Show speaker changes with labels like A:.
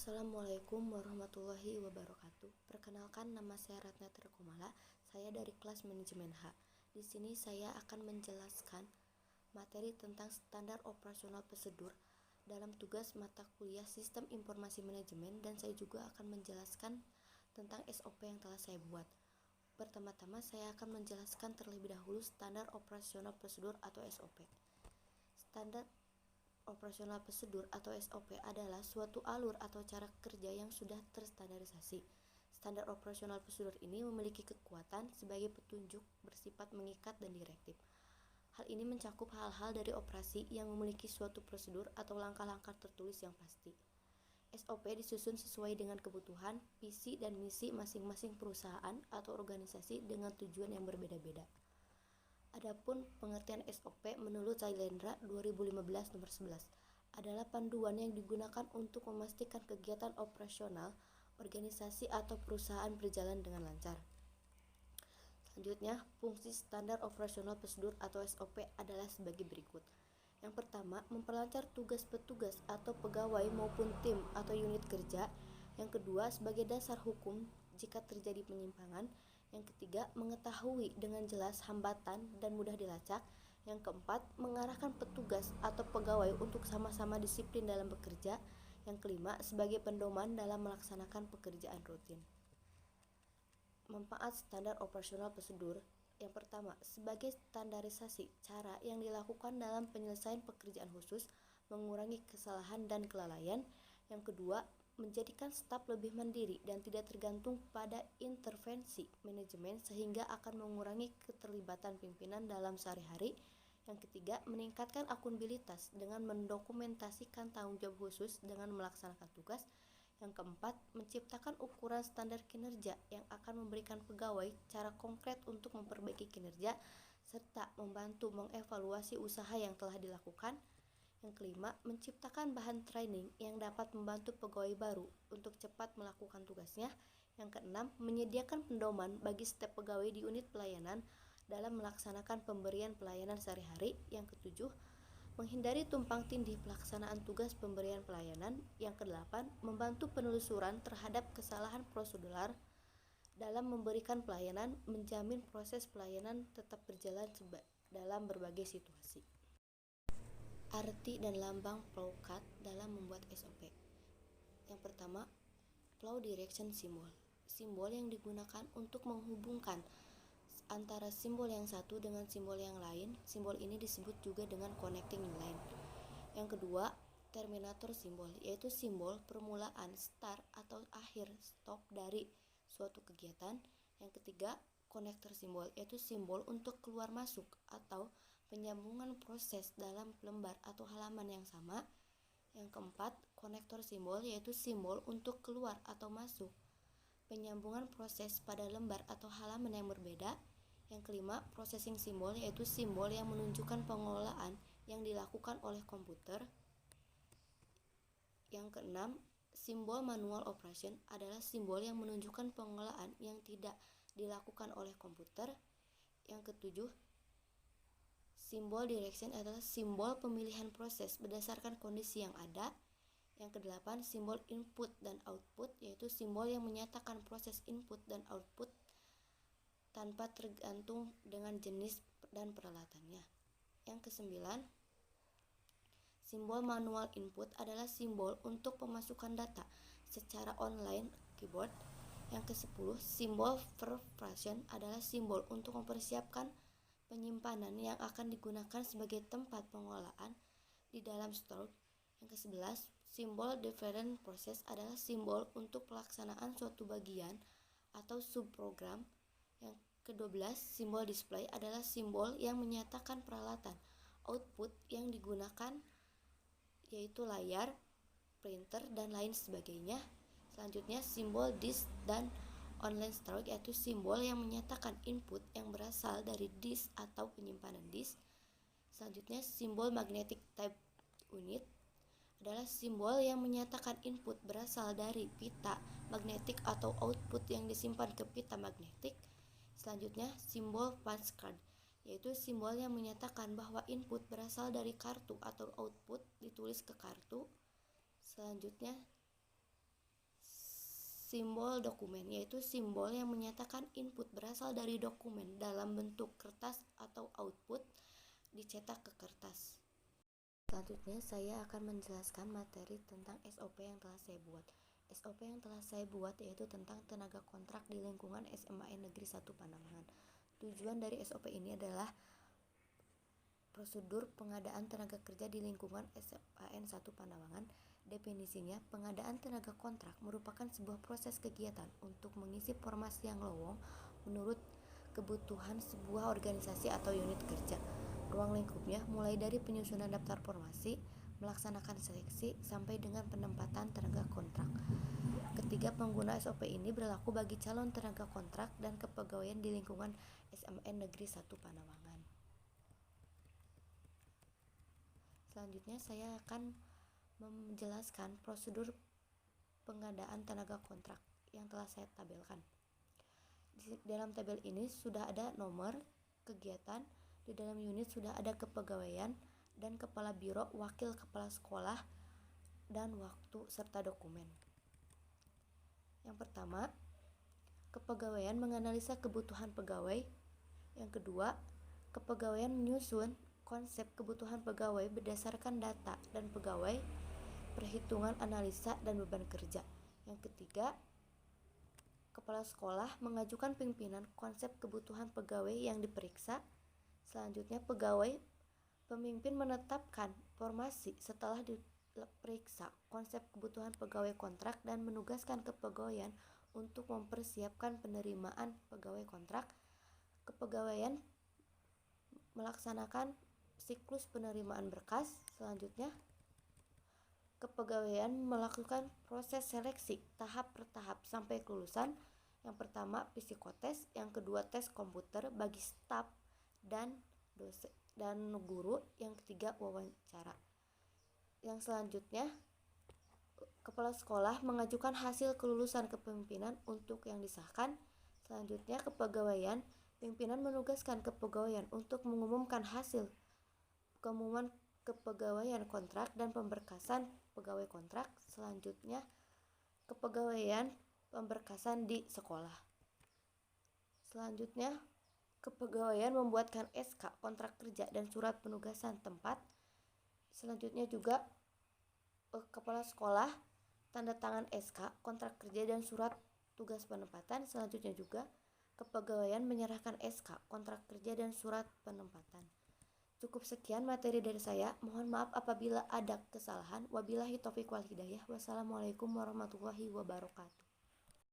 A: Assalamualaikum warahmatullahi wabarakatuh. Perkenalkan, nama saya Ratna Terkumala. Saya dari kelas manajemen H. Di sini saya akan menjelaskan materi tentang standar operasional prosedur dalam tugas mata kuliah Sistem Informasi Manajemen, dan saya juga akan menjelaskan tentang SOP yang telah saya buat. Pertama-tama saya akan menjelaskan terlebih dahulu standar operasional prosedur atau SOP. Standar operasional prosedur atau SOP adalah suatu alur atau cara kerja yang sudah terstandarisasi. Standar operasional prosedur ini memiliki kekuatan sebagai petunjuk bersifat mengikat dan direktif. Hal ini mencakup hal-hal dari operasi yang memiliki suatu prosedur atau langkah-langkah tertulis yang pasti. SOP disusun sesuai dengan kebutuhan, visi, dan misi masing-masing perusahaan atau organisasi dengan tujuan yang berbeda-beda. Adapun pengertian SOP menurut Sailendra 2015 nomor 11 adalah panduan yang digunakan untuk memastikan kegiatan operasional organisasi atau perusahaan berjalan dengan lancar. Selanjutnya, fungsi standar operasional prosedur atau SOP adalah sebagai berikut. Yang pertama, memperlancar tugas petugas atau pegawai maupun tim atau unit kerja. Yang kedua, sebagai dasar hukum jika terjadi penyimpangan. Yang ketiga, mengetahui dengan jelas hambatan dan mudah dilacak. Yang keempat, mengarahkan petugas atau pegawai untuk sama-sama disiplin dalam bekerja. Yang kelima, sebagai pedoman dalam melaksanakan pekerjaan rutin. Manfaat standar operasional prosedur. Yang pertama, sebagai standarisasi cara yang dilakukan dalam penyelesaian pekerjaan khusus, mengurangi kesalahan dan kelalaian. Yang kedua, menjadikan staf lebih mandiri dan tidak tergantung pada intervensi manajemen sehingga akan mengurangi keterlibatan pimpinan dalam sehari-hari. Yang ketiga, meningkatkan akuntabilitas dengan mendokumentasikan tanggung jawab khusus dengan melaksanakan tugas. Yang keempat, menciptakan ukuran standar kinerja yang akan memberikan pegawai cara konkret untuk memperbaiki kinerja serta membantu mengevaluasi usaha yang telah dilakukan. Yang kelima, menciptakan bahan training yang dapat membantu pegawai baru untuk cepat melakukan tugasnya. Yang keenam, menyediakan pedoman bagi setiap pegawai di unit pelayanan dalam melaksanakan pemberian pelayanan sehari-hari. Yang ketujuh, menghindari tumpang tindih pelaksanaan tugas pemberian pelayanan. Yang kedelapan, membantu penelusuran terhadap kesalahan prosedural dalam memberikan pelayanan, menjamin proses pelayanan tetap berjalan dalam berbagai situasi. Arti dan lambang flowchart dalam membuat SOP. Yang pertama, flow direction symbol. Simbol yang digunakan untuk menghubungkan antara simbol yang satu dengan simbol yang lain. Simbol ini disebut juga dengan connecting line. Yang kedua, terminator symbol, yaitu simbol permulaan start atau akhir stop dari suatu kegiatan. Yang ketiga, connector symbol, yaitu simbol untuk keluar masuk atau penyambungan proses dalam lembar atau halaman yang sama. Yang keempat, konektor simbol, yaitu simbol untuk keluar atau masuk penyambungan proses pada lembar atau halaman yang berbeda. Yang kelima, processing simbol, yaitu simbol yang menunjukkan pengelolaan yang dilakukan oleh komputer. Yang keenam, simbol manual operation adalah simbol yang menunjukkan pengelolaan yang tidak dilakukan oleh komputer. Yang ketujuh, simbol direction adalah simbol pemilihan proses berdasarkan kondisi yang ada. Yang kedelapan, simbol input dan output, yaitu simbol yang menyatakan proses input dan output tanpa tergantung dengan jenis dan peralatannya. Yang kesembilan, simbol manual input adalah simbol untuk pemasukan data secara online keyboard. Yang kesepuluh, simbol version adalah simbol untuk mempersiapkan penyimpanan yang akan digunakan sebagai tempat pengolahan di dalam store. Yang ke-11, simbol different process adalah simbol untuk pelaksanaan suatu bagian atau subprogram. Yang ke-12, simbol display adalah simbol yang menyatakan peralatan output yang digunakan, yaitu layar, printer, dan lain sebagainya. Selanjutnya, simbol disk dan online storage, yaitu simbol yang menyatakan input yang berasal dari disk atau penyimpanan disk. Selanjutnya, simbol magnetic tape unit adalah simbol yang menyatakan input berasal dari pita magnetik atau output yang disimpan ke pita magnetik. Selanjutnya, simbol punch card, yaitu simbol yang menyatakan bahwa input berasal dari kartu atau output ditulis ke kartu. Selanjutnya, simbol dokumen, yaitu simbol yang menyatakan input berasal dari dokumen dalam bentuk kertas atau output dicetak ke kertas. Selanjutnya saya akan menjelaskan materi tentang SOP yang telah saya buat. SOP yang telah saya buat yaitu tentang tenaga kontrak di lingkungan SMAN Negeri 1 Panambangan. Tujuan dari SOP ini adalah prosedur pengadaan tenaga kerja di lingkungan SMAN 1 Panambangan. Definisinya, pengadaan tenaga kontrak merupakan sebuah proses kegiatan untuk mengisi formasi yang lowong menurut kebutuhan sebuah organisasi atau unit kerja. Ruang lingkupnya mulai dari penyusunan daftar formasi, melaksanakan seleksi, sampai dengan penempatan tenaga kontrak. Ketiga pengguna SOP ini berlaku bagi calon tenaga kontrak dan kepegawaian di lingkungan SMAN Negeri 1 Panambangan. Selanjutnya saya akan menjelaskan prosedur pengadaan tenaga kontrak yang telah saya tabelkan. Di dalam tabel ini sudah ada nomor, kegiatan, di dalam unit sudah ada kepegawaian dan kepala biro, wakil kepala sekolah, dan waktu serta dokumen. Yang pertama, kepegawaian menganalisa kebutuhan pegawai. Yang kedua, kepegawaian menyusun konsep kebutuhan pegawai berdasarkan data dan pegawai, perhitungan analisa dan beban kerja. Yang ketiga, kepala sekolah mengajukan pimpinan konsep kebutuhan pegawai yang diperiksa. Selanjutnya, pemimpin menetapkan formasi setelah diperiksa konsep kebutuhan pegawai kontrak dan menugaskan kepegawaian untuk mempersiapkan penerimaan pegawai kontrak. Kepegawaian melaksanakan siklus penerimaan berkas. Selanjutnya, kepegawaian melakukan proses seleksi tahap per tahap sampai kelulusan. Yang pertama psikotes, yang kedua tes komputer bagi staf dan dosen dan guru, yang ketiga wawancara. Yang selanjutnya, kepala sekolah mengajukan hasil kelulusan kepemimpinan untuk yang disahkan. Selanjutnya, kepegawaian, pimpinan menugaskan kepegawaian untuk mengumumkan hasil pengumuman kepegawaian kontrak dan pemberkasan pegawai kontrak. Selanjutnya, kepegawaian pemberkasan di sekolah. Selanjutnya, kepegawaian membuatkan SK kontrak kerja dan surat penugasan tempat. Selanjutnya juga kepala sekolah tanda tangan SK kontrak kerja dan surat tugas penempatan. Selanjutnya juga kepegawaian menyerahkan SK kontrak kerja dan surat penempatan. Cukup sekian materi dari saya. Mohon maaf apabila ada kesalahan. Wabillahi taufiq wal hidayah. Wassalamualaikum warahmatullahi wabarakatuh.